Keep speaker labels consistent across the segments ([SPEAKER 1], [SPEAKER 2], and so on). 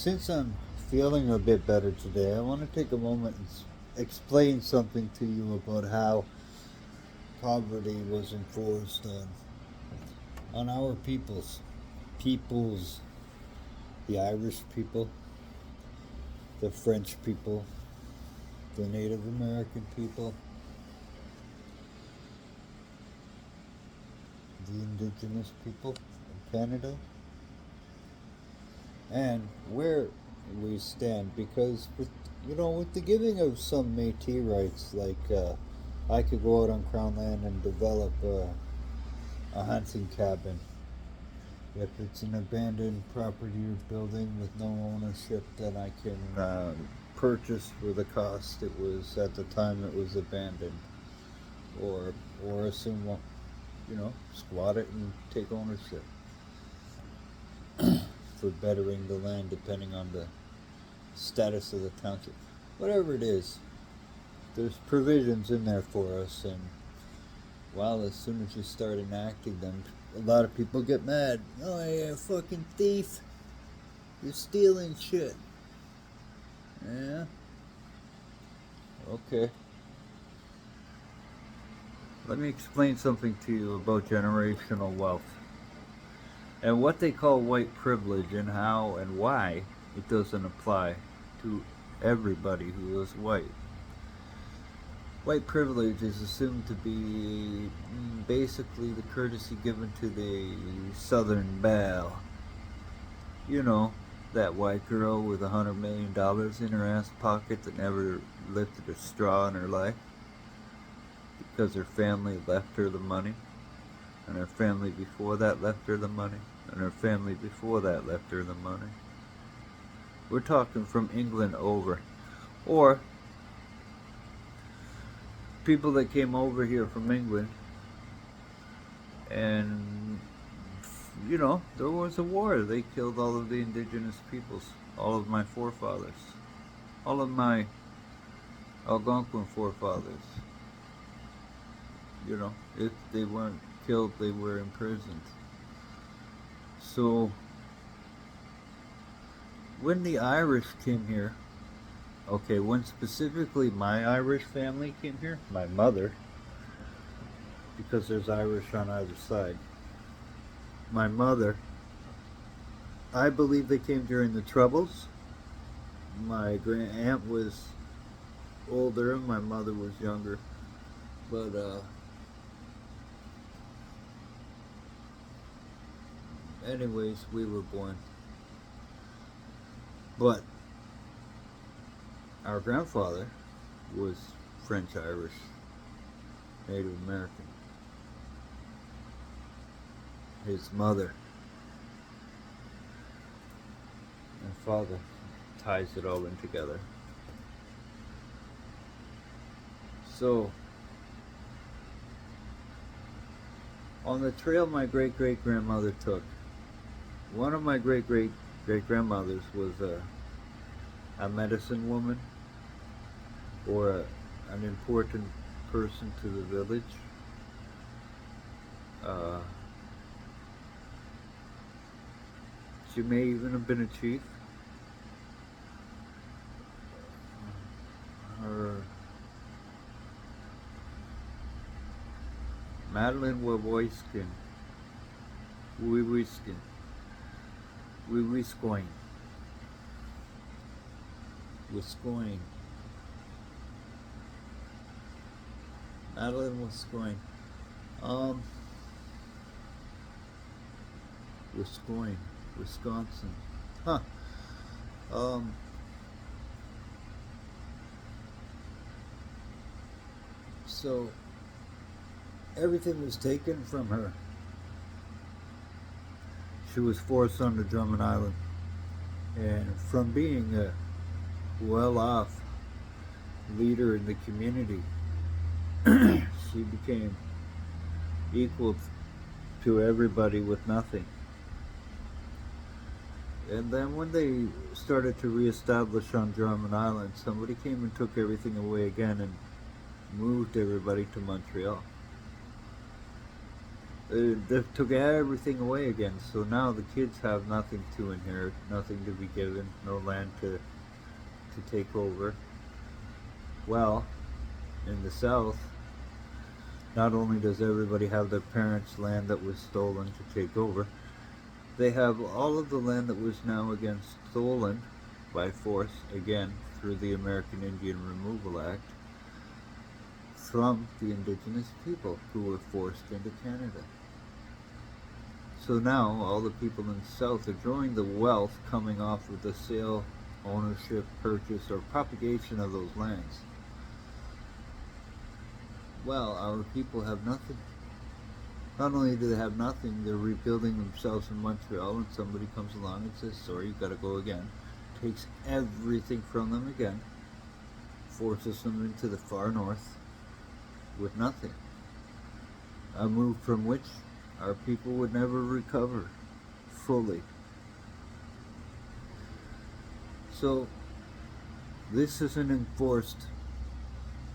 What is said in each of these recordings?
[SPEAKER 1] Since I'm feeling a bit better today, I want to take a moment and explain something to you about how poverty was enforced on our peoples, the Irish people, the French people, the Native American people, the indigenous people in Canada, and where we stand. Because with the giving of some Métis rights, I could go out on Crown land and develop a hunting cabin. If it's an abandoned property or building with no ownership, then I can purchase for the cost it was at the time it was abandoned, or assume, squat it and take ownership for bettering the land, depending on the status of the township. Whatever it is, there's provisions in there for us, and well, as soon as you start enacting them, a lot of people get mad. Oh, yeah, fucking thief! You're stealing shit. Yeah. Okay. Let me explain something to you about generational wealth and what they call white privilege, and how and why it doesn't apply to everybody who is white. White privilege is assumed to be basically the courtesy given to the Southern belle. You know, that white girl with $100 million in her ass pocket that never lifted a straw in her life because her family left her the money, and her family before that left her the money, and her family before that left her the money. We're talking from England over. Or people that came over here from England, and there was a war. They killed all of the indigenous peoples, all of my forefathers, all of my Algonquin forefathers. If they weren't killed, they were imprisoned. So when the Irish came here, when specifically my Irish family came here, my mother, because there's Irish on either side, my mother, I believe they came during the Troubles. My grand aunt was older, and my mother was younger. But anyways, we were born. But our grandfather was French-Irish, Native American. His mother and father ties it all in together. So, on the trail my great-great-grandmother took, one of my great-great-great-grandmothers was a medicine woman, or an important person to the village. She may even have been a chief. Her Madeline Wawoiskin, Wiscoin. Madeline Wiscoin. Wisconsin. Wisconsin. Huh. So everything was taken from her. She was forced onto Drummond Island, and from being a well-off leader in the community, she became equal to everybody with nothing. And then when they started to reestablish on Drummond Island, somebody came and took everything away again and moved everybody to Montreal. They took everything away again, so now the kids have nothing to inherit, nothing to be given, no land to take over. Well, in the South, not only does everybody have their parents' land that was stolen to take over, they have all of the land that was now again stolen by force, again, through the American Indian Removal Act, from the indigenous people who were forced into Canada. So now all the people in the South are enjoying the wealth coming off of the sale, ownership, purchase, or propagation of those lands. Well, our people have nothing. Not only do they have nothing, they're rebuilding themselves in Montreal, and somebody comes along and says, sorry, you've got to go again. Takes everything from them again, forces them into the far north with nothing. A move from which our people would never recover fully. So, this is an enforced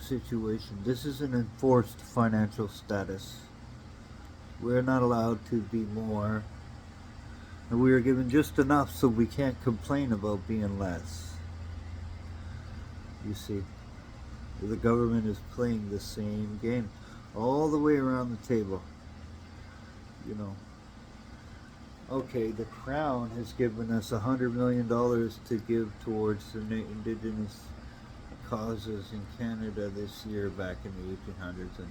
[SPEAKER 1] situation. This is an enforced financial status. We're not allowed to be more, and we are given just enough so we can't complain about being less. You see, the government is playing the same game all the way around the table. You know, okay, the Crown has given us $100 million to give towards the indigenous causes in Canada this year back in the 1800s,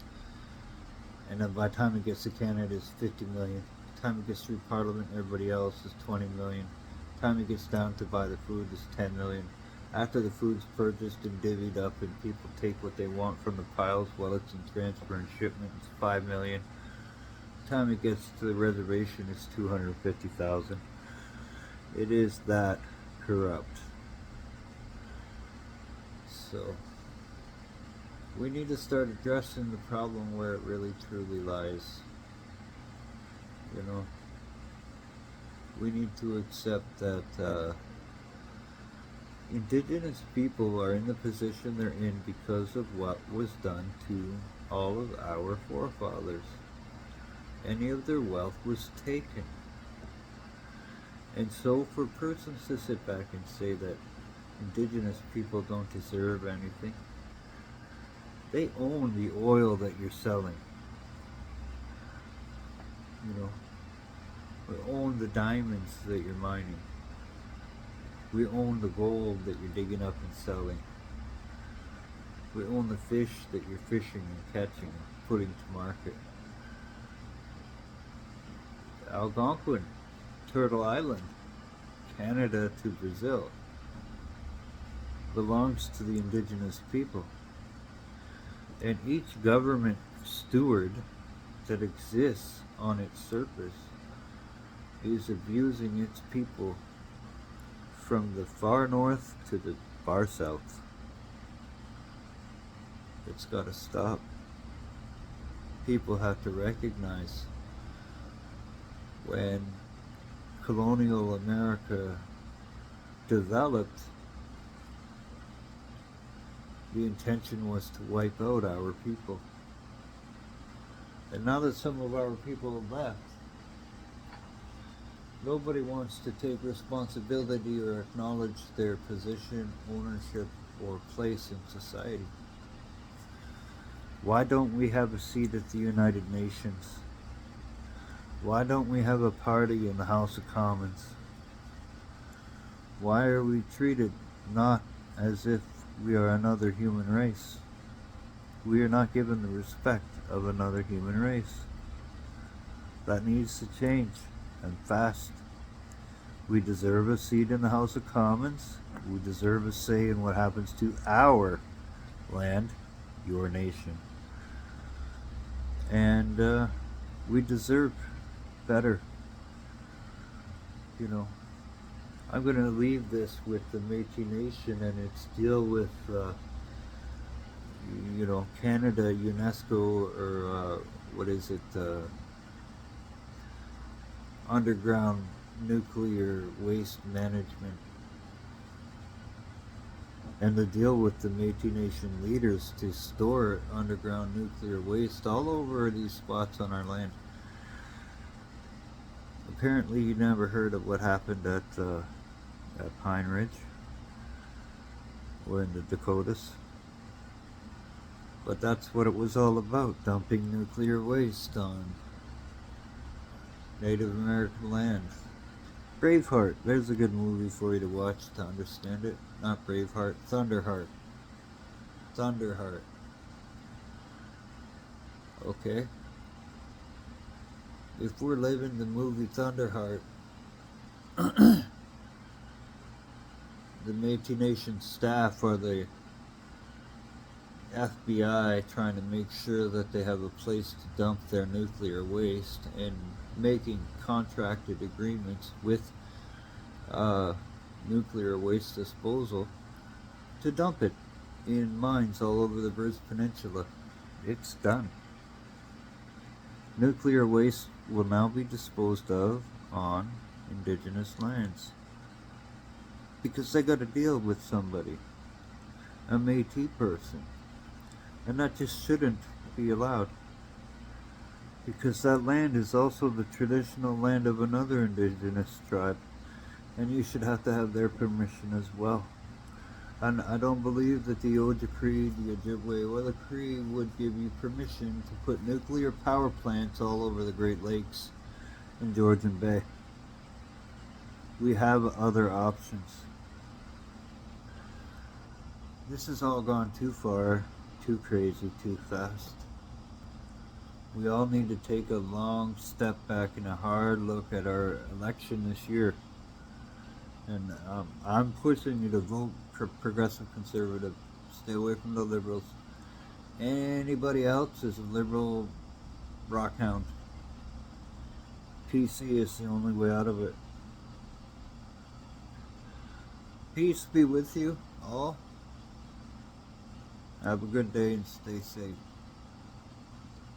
[SPEAKER 1] and then by the time it gets to Canada it's 50 million. By the time it gets through Parliament, everybody else is 20 million. By the time it gets down to buy the food, it's 10 million. After the food's purchased and divvied up and people take what they want from the piles while it's in transfer and shipment, it's 5 million. By the time it gets to the reservation, it's 250,000. It is that corrupt. So we need to start addressing the problem where it really truly lies. You know, we need to accept that indigenous people are in the position they're in because of what was done to all of our forefathers. Any of their wealth was taken. And so for persons to sit back and say that indigenous people don't deserve anything, they own the oil that you're selling. You know, we own the diamonds that you're mining. We own the gold that you're digging up and selling. We own the fish that you're fishing and catching and putting to market. Algonquin, Turtle Island, Canada to Brazil, belongs to the indigenous people. And each government steward that exists on its surface is abusing its people from the far north to the far south. It's got to stop. People have to recognize when colonial America developed, the intention was to wipe out our people. And now that some of our people have left, nobody wants to take responsibility or acknowledge their position, ownership, or place in society. Why don't we have a seat at the United Nations? Why don't we have a party in the House of Commons? Why are we treated not as if we are another human race? We are not given the respect of another human race. That needs to change, and fast. We deserve a seat in the House of Commons. We deserve a say in what happens to our land, your nation. And we deserve better. You know, I'm going to leave this with the Métis Nation and its deal with, you know, Canada, UNESCO, or what is it, underground nuclear waste management, and the deal with the Métis Nation leaders to store underground nuclear waste all over these spots on our land. Apparently, you never heard of what happened at Pine Ridge or in the Dakotas. But that's what it was all about, dumping nuclear waste on Native American land. Braveheart, there's a good movie for you to watch to understand it. Not Braveheart, Thunderheart. Thunderheart. Okay? If we're living the movie Thunderheart, the Métis Nation staff are the FBI trying to make sure that they have a place to dump their nuclear waste and making contracted agreements with nuclear waste disposal to dump it in mines all over the Bruce Peninsula. It's done. Nuclear waste will now be disposed of on indigenous lands because they got to deal with somebody, a Métis person, and that just shouldn't be allowed because that land is also the traditional land of another indigenous tribe, and you should have to have their permission as well. And I don't believe that the Oja Cree, the Ojibwe, or the Cree would give you permission to put nuclear power plants all over the Great Lakes and Georgian Bay. We have other options. This has all gone too far, too crazy, too fast. We all need to take a long step back and a hard look at our election this year. And I'm pushing you to vote for Progressive Conservative. Stay away from the Liberals. Anybody else is a liberal rockhound. PC is the only way out of it. Peace be with you all. Have a good day and stay safe.